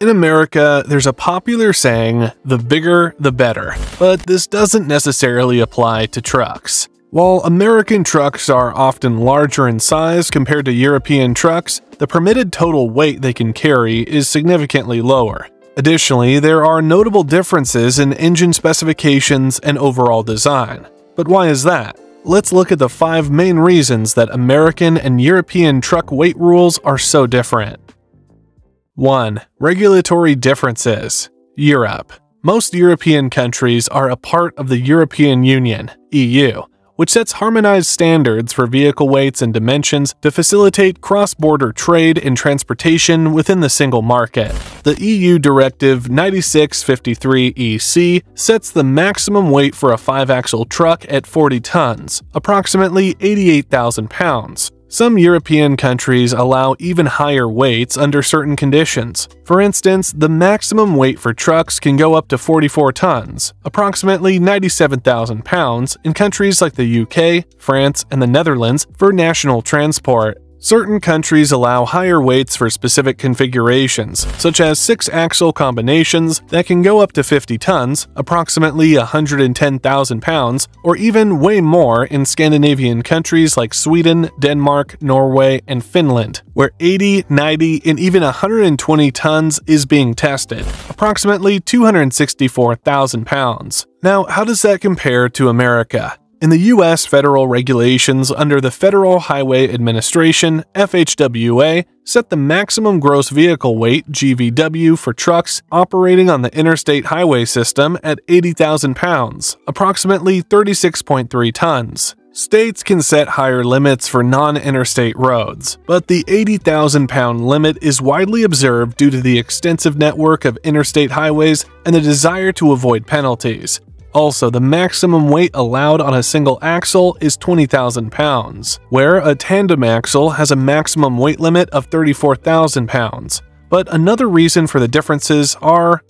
In America, there's a popular saying, the bigger, the better, but this doesn't necessarily apply to trucks. While American trucks are often larger in size compared to European trucks, the permitted total weight they can carry is significantly lower. Additionally, there are notable differences in engine specifications and overall design. But why is that? Let's look at the 5 main reasons that American and European truck weight rules are so different. 1. Regulatory differences. Europe. Most European countries are a part of the European Union, EU, which sets harmonized standards for vehicle weights and dimensions to facilitate cross-border trade and transportation within the single market. The EU Directive 96/53/EC sets the maximum weight for a 5-axle truck at 40 tons, approximately 88,000 pounds. Some European countries allow even higher weights under certain conditions. For instance, the maximum weight for trucks can go up to 44 tons, approximately 97,000 pounds, in countries like the UK, France, and the Netherlands for national transport. Certain countries allow higher weights for specific configurations, such as 6-axle combinations that can go up to 50 tons, approximately 110,000 pounds, or even way more in Scandinavian countries like Sweden, Denmark, Norway, and Finland, where 80, 90, and even 120 tons is being tested, approximately 264,000 pounds. Now, how does that compare to America? In the U.S., federal regulations under the Federal Highway Administration, FHWA, set the maximum gross vehicle weight, GVW, for trucks operating on the interstate highway system at 80,000 pounds, approximately 36.3 tons. States can set higher limits for non-interstate roads, but the 80,000-pound limit is widely observed due to the extensive network of interstate highways and the desire to avoid penalties. Also, the maximum weight allowed on a single axle is 20,000 pounds, where a tandem axle has a maximum weight limit of 34,000 pounds. But another reason for the differences are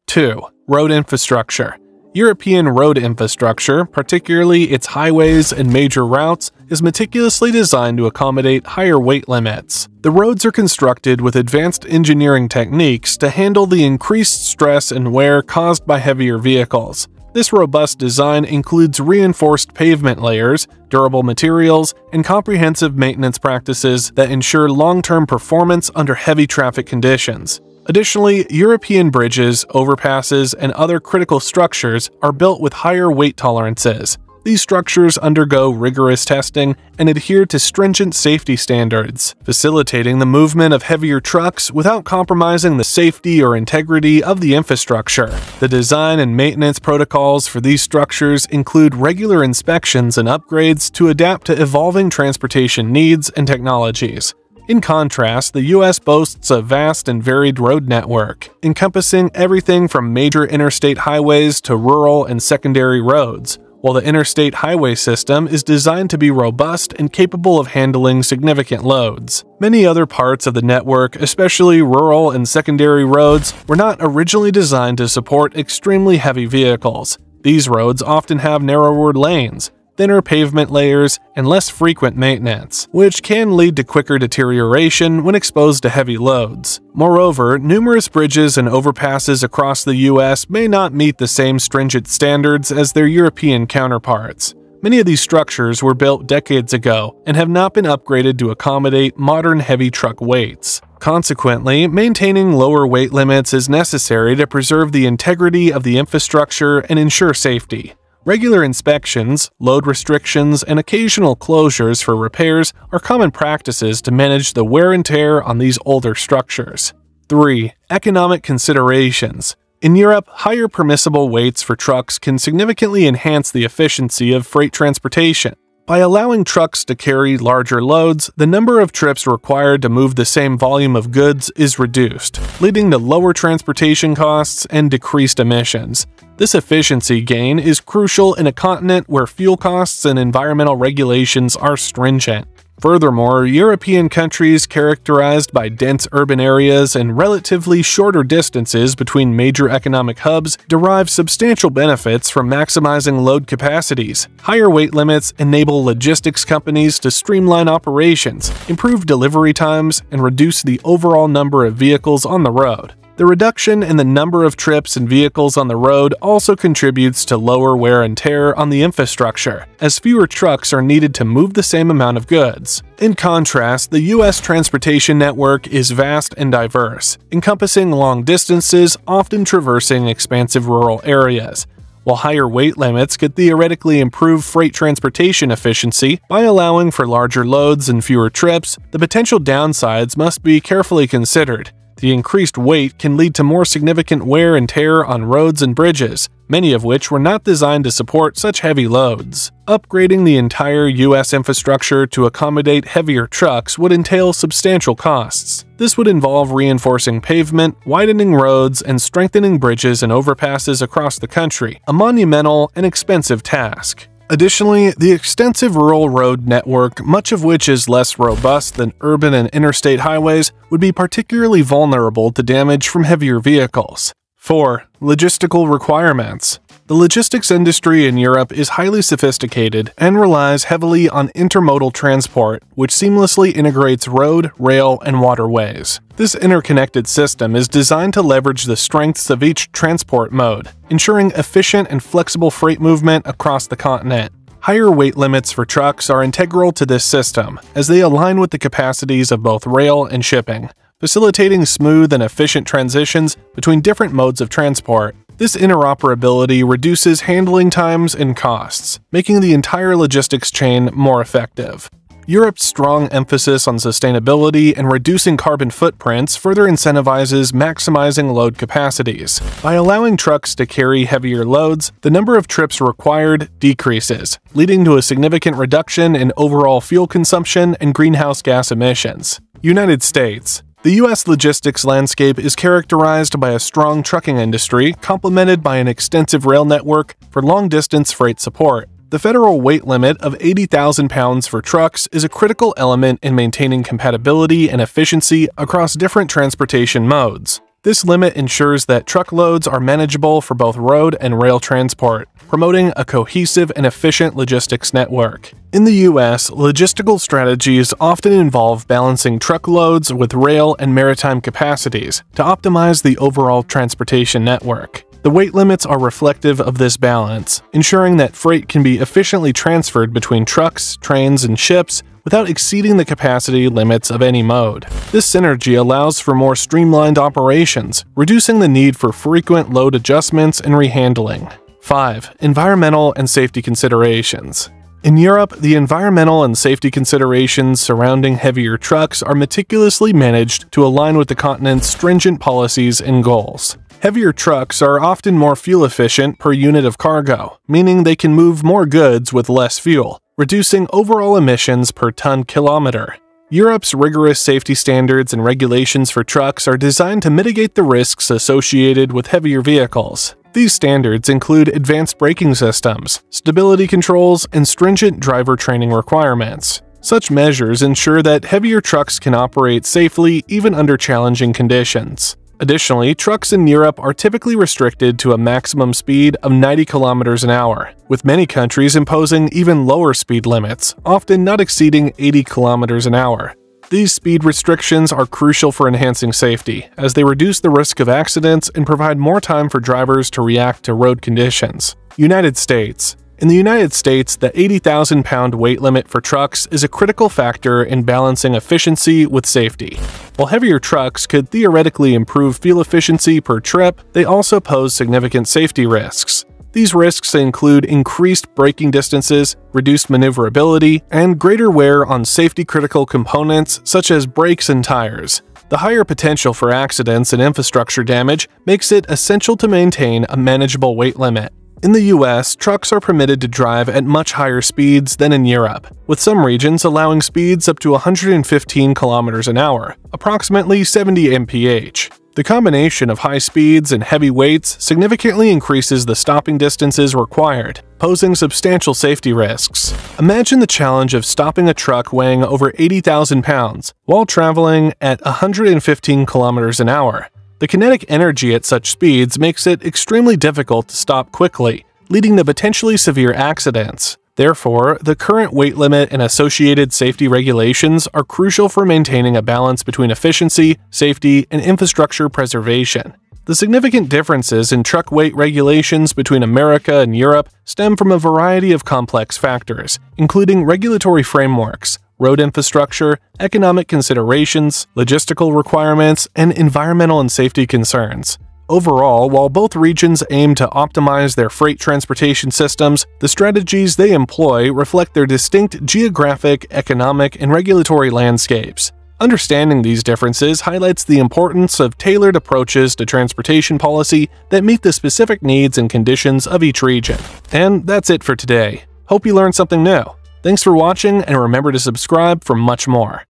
2. Road infrastructure. European road infrastructure, particularly its highways and major routes, is meticulously designed to accommodate higher weight limits. The roads are constructed with advanced engineering techniques to handle the increased stress and wear caused by heavier vehicles. This robust design includes reinforced pavement layers, durable materials, and comprehensive maintenance practices that ensure long-term performance under heavy traffic conditions. Additionally, European bridges, overpasses, and other critical structures are built with higher weight tolerances. These structures undergo rigorous testing and adhere to stringent safety standards, facilitating the movement of heavier trucks without compromising the safety or integrity of the infrastructure. The design and maintenance protocols for these structures include regular inspections and upgrades to adapt to evolving transportation needs and technologies. In contrast, the U.S. boasts a vast and varied road network, encompassing everything from major interstate highways to rural and secondary roads, while the interstate highway system is designed to be robust and capable of handling significant loads. Many other parts of the network, especially rural and secondary roads, were not originally designed to support extremely heavy vehicles. These roads often have narrower lanes, thinner pavement layers, and less frequent maintenance, which can lead to quicker deterioration when exposed to heavy loads. Moreover, numerous bridges and overpasses across the U.S. may not meet the same stringent standards as their European counterparts. Many of these structures were built decades ago and have not been upgraded to accommodate modern heavy truck weights. Consequently, maintaining lower weight limits is necessary to preserve the integrity of the infrastructure and ensure safety. Regular inspections, load restrictions, and occasional closures for repairs are common practices to manage the wear and tear on these older structures. 3. Economic considerations. In Europe, higher permissible weights for trucks can significantly enhance the efficiency of freight transportation. By allowing trucks to carry larger loads, the number of trips required to move the same volume of goods is reduced, leading to lower transportation costs and decreased emissions. This efficiency gain is crucial in a continent where fuel costs and environmental regulations are stringent. Furthermore, European countries characterized by dense urban areas and relatively shorter distances between major economic hubs derive substantial benefits from maximizing load capacities. Higher weight limits enable logistics companies to streamline operations, improve delivery times, and reduce the overall number of vehicles on the road. The reduction in the number of trips and vehicles on the road also contributes to lower wear and tear on the infrastructure, as fewer trucks are needed to move the same amount of goods. In contrast, the U.S. transportation network is vast and diverse, encompassing long distances, often traversing expansive rural areas. While higher weight limits could theoretically improve freight transportation efficiency by allowing for larger loads and fewer trips, the potential downsides must be carefully considered. The increased weight can lead to more significant wear and tear on roads and bridges, many of which were not designed to support such heavy loads. Upgrading the entire U.S. infrastructure to accommodate heavier trucks would entail substantial costs. This would involve reinforcing pavement, widening roads, and strengthening bridges and overpasses across the country, a monumental and expensive task. Additionally, the extensive rural road network, much of which is less robust than urban and interstate highways, would be particularly vulnerable to damage from heavier vehicles. 4. Logistical requirements. The logistics industry in Europe is highly sophisticated and relies heavily on intermodal transport, which seamlessly integrates road, rail, and waterways. This interconnected system is designed to leverage the strengths of each transport mode, ensuring efficient and flexible freight movement across the continent. Higher weight limits for trucks are integral to this system, as they align with the capacities of both rail and shipping, facilitating smooth and efficient transitions between different modes of transport. This interoperability reduces handling times and costs, making the entire logistics chain more effective. Europe's strong emphasis on sustainability and reducing carbon footprints further incentivizes maximizing load capacities. By allowing trucks to carry heavier loads, the number of trips required decreases, leading to a significant reduction in overall fuel consumption and greenhouse gas emissions. United States. The U.S. logistics landscape is characterized by a strong trucking industry complemented by an extensive rail network for long-distance freight support. The federal weight limit of 80,000 pounds for trucks is a critical element in maintaining compatibility and efficiency across different transportation modes. This limit ensures that truckloads are manageable for both road and rail transport, promoting a cohesive and efficient logistics network. In the U.S., logistical strategies often involve balancing truckloads with rail and maritime capacities to optimize the overall transportation network. The weight limits are reflective of this balance, ensuring that freight can be efficiently transferred between trucks, trains, and ships without exceeding the capacity limits of any mode. This synergy allows for more streamlined operations, reducing the need for frequent load adjustments and rehandling. 5. Environmental and safety considerations. In Europe, the environmental and safety considerations surrounding heavier trucks are meticulously managed to align with the continent's stringent policies and goals. Heavier trucks are often more fuel efficient per unit of cargo, meaning they can move more goods with less fuel, reducing overall emissions per ton-kilometer. Europe's rigorous safety standards and regulations for trucks are designed to mitigate the risks associated with heavier vehicles. These standards include advanced braking systems, stability controls, and stringent driver training requirements. Such measures ensure that heavier trucks can operate safely even under challenging conditions. Additionally, trucks in Europe are typically restricted to a maximum speed of 90 km an hour, with many countries imposing even lower speed limits, often not exceeding 80 km an hour. These speed restrictions are crucial for enhancing safety, as they reduce the risk of accidents and provide more time for drivers to react to road conditions. United States. In the United States, the 80,000-pound weight limit for trucks is a critical factor in balancing efficiency with safety. While heavier trucks could theoretically improve fuel efficiency per trip, they also pose significant safety risks. These risks include increased braking distances, reduced maneuverability, and greater wear on safety-critical components such as brakes and tires. The higher potential for accidents and infrastructure damage makes it essential to maintain a manageable weight limit. In the US, trucks are permitted to drive at much higher speeds than in Europe, with some regions allowing speeds up to 115 km an hour, approximately 70 mph. The combination of high speeds and heavy weights significantly increases the stopping distances required, posing substantial safety risks. Imagine the challenge of stopping a truck weighing over 80,000 pounds while traveling at 115 km an hour. The kinetic energy at such speeds makes it extremely difficult to stop quickly, leading to potentially severe accidents. Therefore, the current weight limit and associated safety regulations are crucial for maintaining a balance between efficiency, safety, and infrastructure preservation. The significant differences in truck weight regulations between America and Europe stem from a variety of complex factors, including regulatory frameworks, road infrastructure, economic considerations, logistical requirements, and environmental and safety concerns. Overall, while both regions aim to optimize their freight transportation systems, the strategies they employ reflect their distinct geographic, economic, and regulatory landscapes. Understanding these differences highlights the importance of tailored approaches to transportation policy that meet the specific needs and conditions of each region. And that's it for today. Hope you learned something new. Thanks for watching, and remember to subscribe for much more.